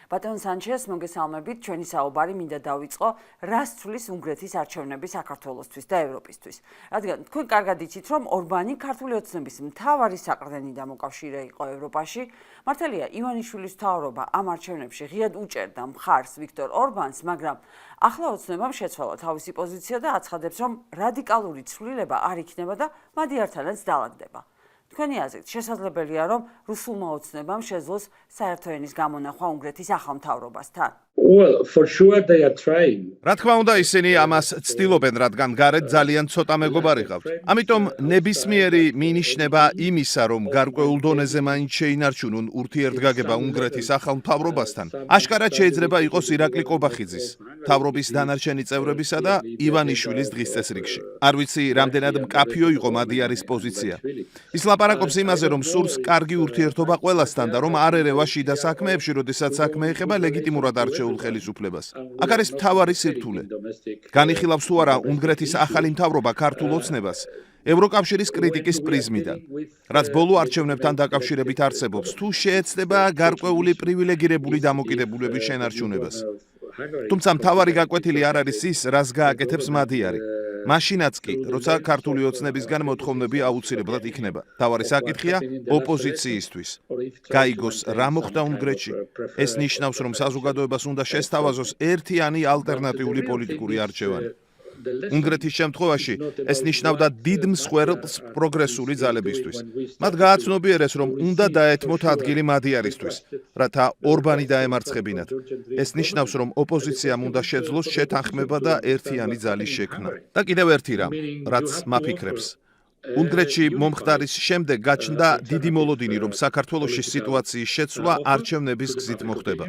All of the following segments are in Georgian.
ბატონ სანჩეს, მოგესალმებით, ჩვენი საუბარი მინდა დავიწყო, რას ცვლის უნგრეთის არჩევნები საქართველოსთვის და ევროპისთვის. რადგან თქვენ კარგად იცით, რომ ორბანი ქართული ოცნების მთავარი საყრდენი და მოკავშირე იყო ევროპაში, მართალია ივანიშვილის მთავრობა ამ არჩევნებში ღიად უჭერდა მხარს ვიქტორ ორბანს, მაგრამ ახლა ოცნებამ შეცვალა თავისი პოზიცია და აცხადებს, რომ რადიკალური ცვლილება არ იქნება და მადიართანაც დაალაგდება. თქვენი აზრით, შესაძლებელია, რომ რუსულმა ოცნებამ შეძლოს საერთო ენის გამონახვა უნგრეთის ახალ მთავრობასთან? Well, for sure they are trying. რა თქმა უნდა, ისინი ამას ცდილობენ, რადგან გარეთ ძალიან ცოტა მეგობარი ყავთ. ამიტომ ნებისმიერი მინიშნება იმისა, რომ გარკვეულ დონეზე მაინც შეინარჩუნონ ურთიერთგაგება უნგრეთის ახალ მთავრობასთან. აშკარად შეიძლება იყოს ირაკლი კობახიძის, მთავრობის დანარჩენი წევრებისა და ივანიშვილის დღის წესრიგში. არ ვიცი, რამდენად მკაფიო იყო მადიარის პოზიცია. ის ლაპარაკობს იმაზე, რომ სურს კარგი ურთიერთობა ყველასთან და რომ არ ერევა შიდა საქმეებში, როდესაც საქმე ეხება ლეგიტიმურად არჩეულ ხელისუფლებას. აქ არის მთავარი სირთულე. განიხილავს თუ არა უნგრეთის ახალი მთავრობა ქართულ ოცნებას ევროკავშირის კრიტიკის პრიზმიდან, რაც ბოლო არჩევნებთან დაკავშირებით არსებობს, თუ შეეცდება გარკვეული პრივილეგირებული დამოკიდებულების შენარჩუნებას. თუმცა მთავარი გაკვეთილი არ არის ის, რას გააკეთებს მადიარი. მაშინაც კი, როცა ქართული ოცნებისგან მოთხოვნები აუცილებლად იქნება. მთავარი საკითხია ოპოზიციისთვის. გაიგოს, რა მოხდა უნგრეთში. ეს ნიშნავს, რომ საზოგადოებას უნდა შესთავაზოს ერთიანი ალტერნატიული პოლიტიკური არჩევანი. უნგრეთის შემთხვევაში ეს ნიშნავდა დიდ მსხვერპლს პროგრესული ძალებისთვის. მათ გააცნობიერეს, რომ უნდა დაეთმოთ ადგილი მადიარისთვის, რათა ორბანი დაემარცხებინათ. ეს ნიშნავს, რომ ოპოზიციამ უნდა შეძლოს შეთანხმება და ერთიანი ძალის შექმნა. და კიდევ ერთი რამ, რაც მაფიქრებს. უნგრეთში მომხდარის შემდეგ გაჩნდა დიდი მოლოდინი, რომ საქართველოში სიტუაციის შეცვლა არჩევნების გზით მოხდება.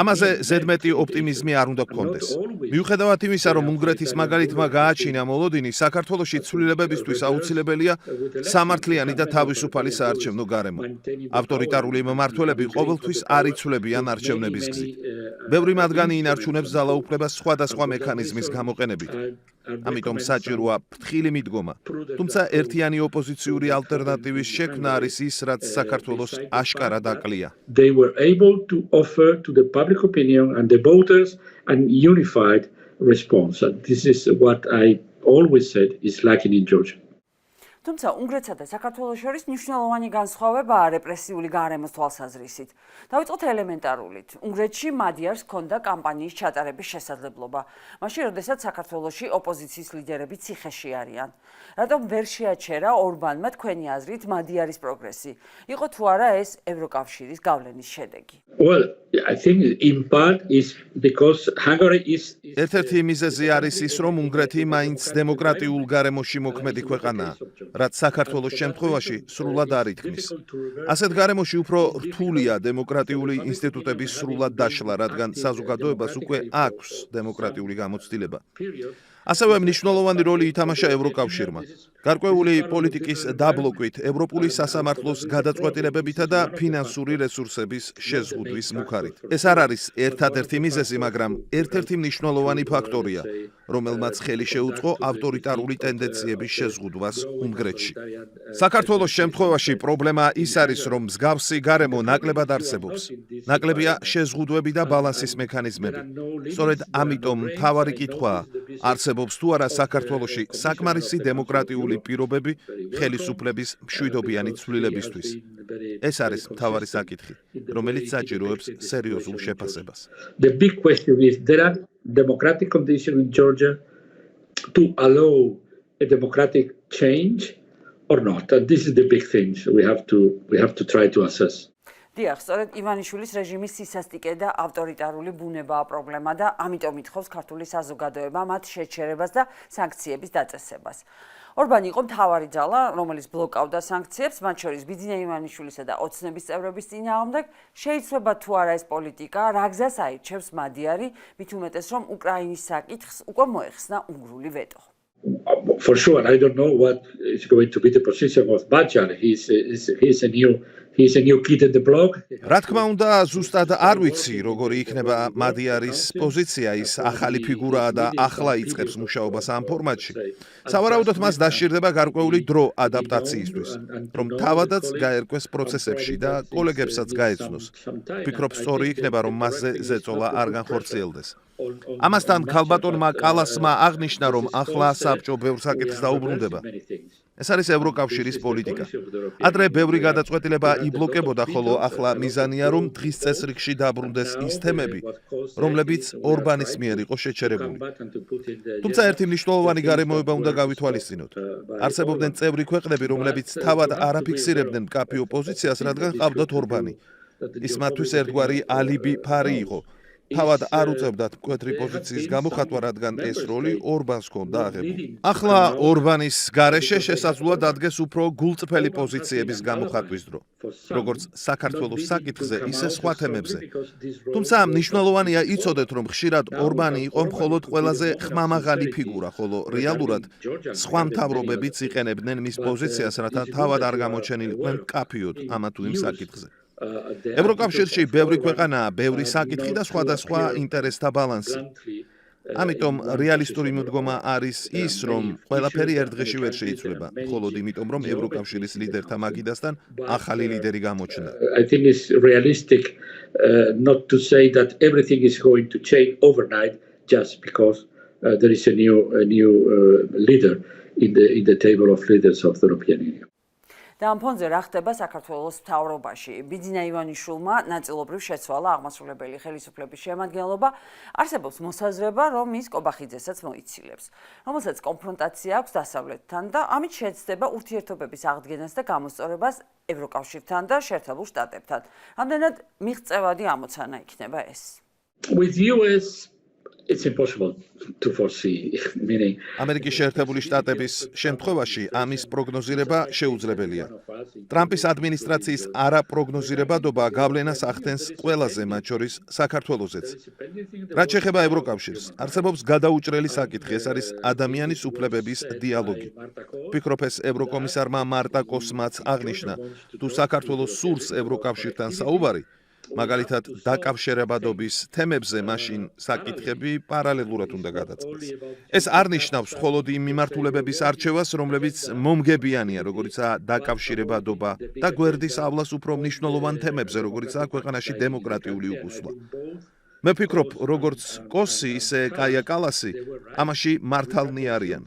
ამაზე ზედმეტი ოპტიმიზმი არ უნდა გქონდეს. მიუხედავად იმისა, რომ უნგრეთის მაგალითმა გააჩინა მოლოდინი, საქართველოში ცვლილებებისთვის აუცილებელია სამართლიანი და თავისუფალი საარჩევნო გარემო. ავტორიტარული მმართველები ყოველთვის არ იცვლებიან არჩევნების გზით. ბევრი მათგანი ინარჩუნებს ძალაუფლებას სხვადასხვა მექანიზმის გამოყენებით. ამიტომ საჭიროა ფრთხილი მიდგომა. თუმცა ერთიანი ოპოზიციური ალტერნატივის შექმნა არის ის, რაც საქართველოს აშკარად აკლია. They were able to offer to the public opinion and the voters an unified response. And this is what I always said is lacking in Georgia. თუმცა უნგრეთსა და საქართველოს შორის მნიშვნელოვანი განსხვავებაა რეპრესიული გარემოს თვალსაზრისით. დავიწყოთ ელემენტარულით. უნგრეთში მადიარს ჰქონდა კამპანიის ჩატარების შესაძლებლობა, მაშინ როდესაც საქართველოში ოპოზიციის ლიდერები ციხეში არიან. რატომ ვერ შეაჩერა ორბანმა თქვენი აზრით მადიარის პროგრესი? იყო თუ არა ეს ევროკავშირის გავლენის შედეგი? Well, I think in part is because Hungary is ერთ-ერთი მიზეზი არის ის, რომ უნგრეთი მაინც დემოკრატიულ გარემოში მოქმედი ქვეყანაა, რაც საქართველოს შემთხვევაში სრულად არ ითქმის. ასეთ გარემოში უფრო რთულია დემოკრატიული ინსტიტუტების სრულად დაშლა, რადგან საზოგადოებას უკვე აქვს დემოკრატიული გამოცდილება. ასევე მნიშვნელოვანი როლი ითამაშა ევროკავშირმა. გარკვეული პოლიტიკის დაბლოკვით, ევროპული სასამართლოს გადაწყვეტილებებითა და ფინანსური რესურსების შეზღუდვის მუხარით. ეს არ არის ერთადერთი მიზეზი, მაგრამ ერთ-ერთი მნიშვნელოვანი ფაქტორია, რომელმაც ხელი შეუწყო ავტორიტარული ტენდენციების შეზღუდვას უნგრეთში. საქართველოს შემთხვევაში პრობლემა ის არის, რომ მსგავსი გარემო ნაკლებად არსებობს. ნაკლებია შეზღუდვები და ბალანსის მექანიზმები. სწორედ ამიტომ მთავარი კითხვაა, არსებობს თუ არა საქართველოში საკმარისი დემოკრატიული პირობები ხელისუფლების მშვიდობიანი ცვლილებისთვის. ეს არის მთავარი საკითხი, რომელიც საჭიროებს სერიოზულ შეფასებას. The big question is there are democratic conditions in Georgia to allow a democratic change or not. And this is the big thing we have to try to assess. დიახ, სწორედ ივანიშვილის რეჟიმის სისასტიკე და ავტორიტარული ბუნებაა პრობლემა და ამიტომ ითხოვს ქართული საზოგადოება მათ შეჩერებას და სანქციების დაწესებას. ორბანი იყო მთავარი ძალა, რომელიც ბლოკავდა სანქციებს, მათ შორის ბიძინა ივანიშვილისა და ოცნების წევრების წინააღმდეგ. შეიძლება თუ არა ეს პოლიტიკა, რა გზას აირჩევს მადიარი, მით უმეტეს რომ უკრაინის საკითხს უკვე მოეხსნა უნგრული ვეტო. For sure, I don't know what is going to be the position of Madjar. He's a new he's a new kid at the block. რა თქმა უნდა, ზუსტად არ ვიცი, როგორი იქნება მადიარის პოზიცია, ის ახალი ფიგურაა და ახლა იწყებს მუშაობას ამ ფორმატში. სავარაუდოდ მას დასჭირდება გარკვეული დრო ადაპტაციისთვის, რომ თავადაც გაერკვეს პროცესებში და კოლეგებსაც გაეცნოს. ვფიქრობ, სწორი იქნება, რომ მასზე ზეწოლა არ განხორციელდეს. ამასთან ქალბატონმა კალასმა აღნიშნა, რომ ახლა საბჭო ბევრ საკითხს დაუბრუნდება. ეს არის ევროკავშირის პოლიტიკა. ადრე ბევრი გადაწყვეტილება იბლოკებოდა, ხოლო ახლა მიზანია, რომ დღის წესრიგში დაბრუნდეს ის თემები, რომლებიც ორბანის მიერ იყო შეჩერებული. თუმცა ერთი მნიშვნელოვანი გარემოება უნდა გავითვალისწინოთ. არსებობდნენ წევრი ქვეყნები, რომლებიც თავად არ აფიქსირებდნენ მკაფიო პოზიციას, რადგან ყავდათ ორბანი. ის მათთვის ერთგვარი ალიბი ფარი იყო. თავად არ უწევდათ მკვეთრი პოზიციის გამოხატვა, რადგან ეს როლი ორბანს ჰქონდა აღებული. ახლა ორბანის გარეშე შესაძლოა დადგეს უფრო გულწრფელი პოზიციების გამოხატვის დრო, როგორც საქართველოს საკითხზე, ისე სხვა თემებზე. თუმცა მნიშვნელოვანია იცოდეთ, რომ ხშირად ორბანი იყო მხოლოდ ყველაზე ხმამაღალი ფიგურა, ხოლო რეალურად სხვა მთავრობებიც იყენებდნენ მის პოზიციას, რათა თავად არ გამოჩენილიყვნენ მკაფიოდ ამა თუ იმ საკითხზე. ევროკავშირში ბევრი ქვეყანაა, ბევრი საკითხი და სხვადასხვა ინტერესთა ბალანსი. ამიტომ რეალისტური მოდგომა არის ის, რომ ყველაფერი ერთ დღეში ვერ შეიცვლება, მხოლოდ იმიტომ, რომ ევროკავშირის ლიდერთა მაგიდასთან ახალი ლიდერი გამოჩნდა. I think it's realistic not to say that everything is going to change overnight just because there is a new leader in the table of leaders of the European Union. და ამ ფონზე რა ხდება საქართველოს მთავრობაში? ბიძინა ივანიშვილმა ნაწილობრივ შეცვალა აღმასრულებელი ხელისუფლების შემადგენლობა. არსებობს მოსაზრება, რომ ის კობახიძესაც მოიცილებს, რომელსაც კონფრონტაცია აქვს დასავლეთთან და ამით შეეცდება ურთიერთობების აღდგენას და გამოსწორებას ევროკავშირთან და შეერთებულ შტატებთან. ამდენად მიღწევადი ამოცანა იქნება ეს. With US it's impossible to foresee, meaning ამერიკის შეერთებული შტატების შემთხვევაში ამის პროგნოზირება შეუძლებელია. ტრამპის ადმინისტრაციის არაპროგნოზირებადობა გავლენას ახდენს ყველაზე, მათ შორის საქართველოსაც. რაც შეეხება ევროკავშირს, არსებობს გადაუჭრელი საკითხი, ეს არის ადამიანის უფლებების დიალოგი. ვფიქრობ, ეს ევროკომისარმა მარტა კოსმაც აღნიშნა, თუ საქართველოს სურს ევროკავშირთან საუბარი, მაგალითად დაკავშირებადობის თემებზე, მაშინ საკითხები პარალელურად უნდა გადაწყდეს. ეს არ ნიშნავს მხოლოდ იმ მიმართულებების არჩევას, რომლებიც მომგებიანია, როგორიცაა დაკავშირებადობა და გვერდის ავლას უფრო მნიშვნელოვან თემებზე, როგორიცაა ქვეყანაში დემოკრატიული უკუსვა. მე ვფიქრობ, როგორც კოსი, ისე კაია კალასი ამაში მართალნი არიან.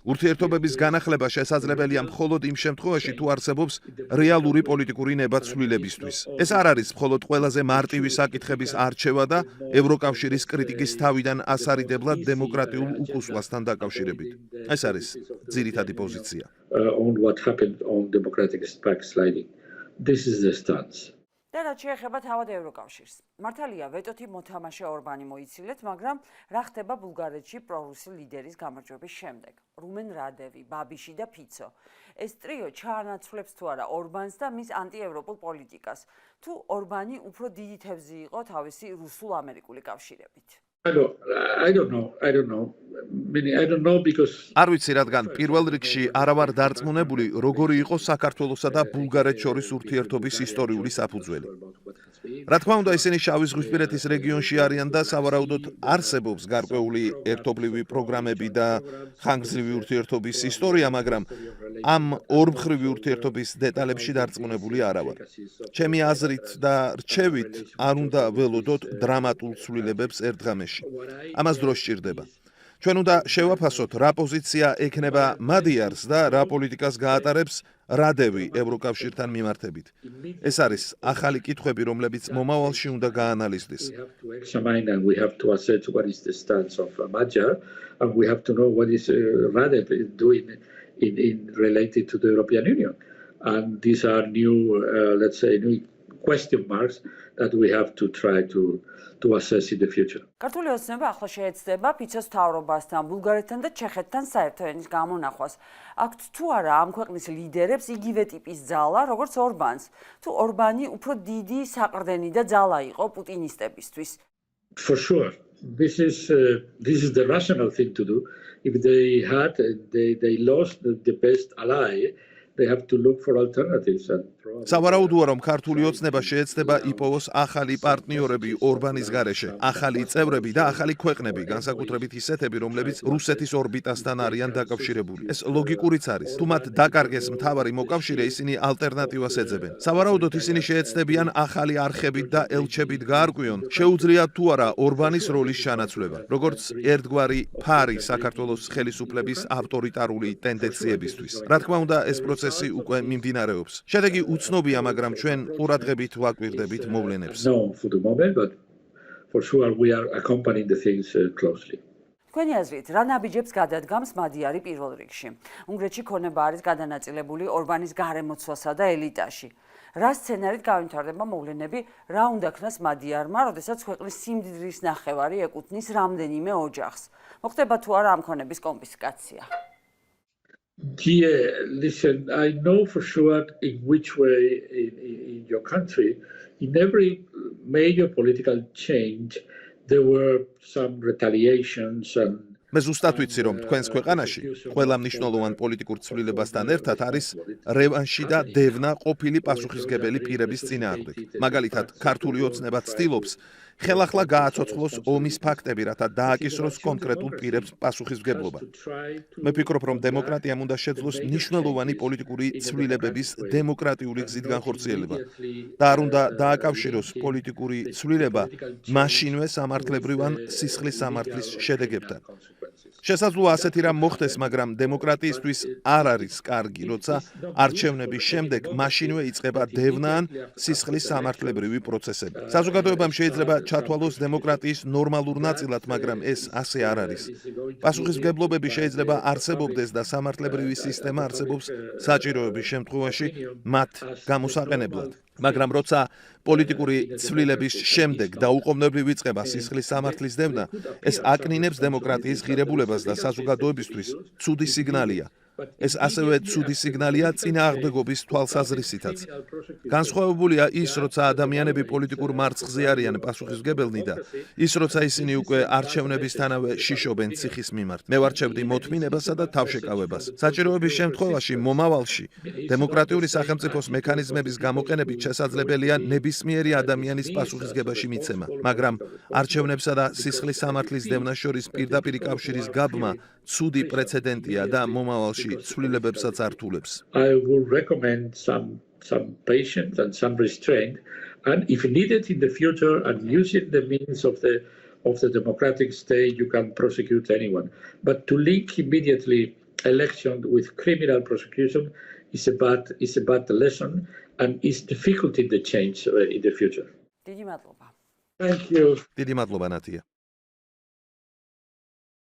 ურთიერთობების განახლება შესაძლებელია მხოლოდ იმ შემთხვევაში, თუ არსებობს რეალური პოლიტიკური ნება-ცვლილებისთვის. ეს არ არის მხოლოდ ყველაზე მარტივი საკითხების არჩევა და ევროკავშირის კრიტიკის თავიდან ასარიდებლად დემოკრატიულ უკუსვასთან დაკავშირებით. ეს არის ძირითადი პოზიცია. On what happened on democratic backsliding. This is the stance. და რაც შეეხება თავად ევროკავშირს. მართალია, ვეტოთი მოთამაშე ორბანი მოიცილეთ, მაგრამ რა ხდება ბულგარეთში პრორუსი ლიდერის გამარჯვების შემდეგ? რუმენ რადევი, ბაბიში და ფიცო. ეს ტრიო ჩაანაცვლებს თუ არა ორბანს და მის ანტიევროპულ პოლიტიკას, თუ ორბანი უფრო დიდი თევზი იყო თავისი რუსულ-ამერიკული კავშირებით? I don't know. Meaning, I don't know because არ ვიცი, რადგან პირველ რიგში არა ვარ დარწმუნებული, როგორი იყო საქართველოსა და ბულგარეთს შორის ურთიერთობის ისტორიული საფუძველი. რა თქმა უნდა, ისინი შავი ზღვისპირეთის რეგიონში არიან და სავარაუდოდ არსებობს გარკვეული ერთობლივი პროგრამები და ხანგრძლივი ურთიერთობის ისტორია, მაგრამ ამ ორმხრივი ურთიერთობის დეტალებში დარწმუნებული არა ვარ. ჩემი აზრით და რჩევით არ უნდა ველოდოთ დრამატულ ცვლილებებს ერთ ღამეში. ამას დრო სჭირდება. ჩვენ უნდა შევაფასოთ, რა პოზიცია ექნება მადიარს და რა პოლიტიკას გაატარებს რადევი ევროკავშირთან მიმართებით. ეს არის ახალი კითხვები, რომლებიც მომავალში უნდა გაანალიზდეს. we have to examine and we have to assess what is the stance of Magyar and we have to know what is Radev doing in related to the European Union. And these are new, let's say, new question marks that we have to try to assess in the future. ქართული ოცნება ახლა შეეცდება ფიცოს მთავრობასთან, ბულგარეთთან და ჩეხეთთან საერთო ენის გამონახვას. აქვთ თუ არა ამ ქვეყნის ლიდერებს იგივე ტიპის ძალა, როგორც ორბანს, თუ ორბანი უფრო დიდი საყრდენი და ძალა იყო პუტინისტებისთვის? For sure, this is the rational thing to do. If they lost the best ally, they have to look for alternatives. And სავარაუდოა, რომ ქართული ოცნება შეეცდება იპოვოს ახალი პარტნიორები ორბანის გარეშე, ახალი წევრები და ახალი ქვეყნები, განსაკუთრებით ისეთები, რომლებიც რუსეთის ორბიტასთან არიან დაკავშირებული. ეს ლოგიკურიც არის. თუ მათ დაკარგეს მთავარი მოკავშირე, ისინი ალტერნატივას ეძებენ. სავარაუდოდ ისინი შეეცდებიან ახალი არხებით და ელჩებით გაარკვიონ, შეუძლიათ თუ არა ორბანის როლის ჩანაცვლება, როგორც ერთგვარი ფარი საქართველოს ხელისუფლების ავტორიტარული ტენდენციებისთვის. რა თქმა უნდა, ეს პროცესი უკვე მიმდინარეობს. შედეგი უცნობია, მაგრამ ჩვენ ყურადღებით ვაკვირდებით მოვლენებს. No, for the moment, but for sure we are accompanying the things closely. თქვენი აზრით, რა ნაბიჯებს გადადგამს მადიარი პირველ რიგში? უნგრეთში ქონება არის გადანაწილებული ორბანის გარემოცვასა და ელიტაში. რა სცენარით გავიმთავრდება მოვლენები, რა უნდა ქნას მადიარმა, როდესაც ქვეყნის სიმდიდრის ნახევარი ეკუთვნის რამდენიმე ოჯახს? მოხდება თუ არა ამ ქონების კონფისკაცია? Yeah, listen, I know for sure in which way in your country, in every major political change, there were some retaliations and მე ზუსტად ვიცი, რომ თქვენს ქვეყანაში ყველა მნიშვნელოვან პოლიტიკურ ცვლილებასთან ერთად არის რევანში და დევნა ყოფილი პასუხისმგებელი პირების წინააღმდეგ. მაგალითად, ქართული ოცნება ცდილობს ხელახლა გააცოცხლოს ომის ფაქტები, რათა დააკისროს კონკრეტულ პირებს პასუხისმგებლობა. მე ვფიქრობ, რომ დემოკრატიამ უნდა შეძლოს მნიშვნელოვანი პოლიტიკური ცვლილებების დემოკრატიული გზით განხორციელება და არ უნდა დააკავშიროს პოლიტიკური ცვლილება მაშინვე სამართლებრივ ან სისხლის სამართლის შედეგებთან. შესაძლოა ასეთი რამ მოხდეს, მაგრამ დემოკრატიისთვის არ არის კარგი, როცა არჩევნების შემდეგ მაშინვე იწყება დევნა ან სისხლის სამართლებრივი პროცესები. საზოგადოებამ შეიძლება ჩათვალოს დემოკრატიის ნორმალურ ნაწილად, მაგრამ ეს ასე არ არის. პასუხისმგებლობები შეიძლება არსებობდეს და სამართლებრივი სისტემა არსებობს საჭიროების შემთხვევაში მათ გამოსაყენებლად. მაგრამ როცა პოლიტიკური ცვლილების შემდეგ დაუყოვნებლივ იწყება სისხლის სამართლის დევნა, ეს აკნინებს დემოკრატიის ღირებულებას და საზოგადოებისთვის ცუდი სიგნალია. ეს ასევე ცუდი სიგნალია წინააღმდეგობის თვალსაზრისითაც. განსხვავებულია ის, როცა ადამიანები პოლიტიკურ მარცხზე არიან პასუხისმგებელნი და ის, როცა ისინი უკვე არჩევნებისთანავე შიშობენ ციხის მიმართ. მე ვარჩევდი მოთმინებასა და თავშეკავებას. საჭიროების შემთხვევაში მომავალში დემოკრატიული სახელმწიფოს მექანიზმების გამოყენებით შესაძლებელია ნებისმიერი ადამიანის პასუხისმგებაში მიცემა, მაგრამ არჩევნებსა და სისხლის სამართლის დევნას შორის პირდაპირი კავშირის გაბმა ცუდი პრეცედენტია და მომავალში ცვლილებებსაც ართულებს. I would recommend some patience and some restraint, and if needed in the future and using the means of the democratic state, you can prosecute anyone. But to link immediately election with criminal prosecution is a bad lesson and is difficult in the change in the future. დიდი მადლობა. Thank you. დიდი მადლობა, ნათია.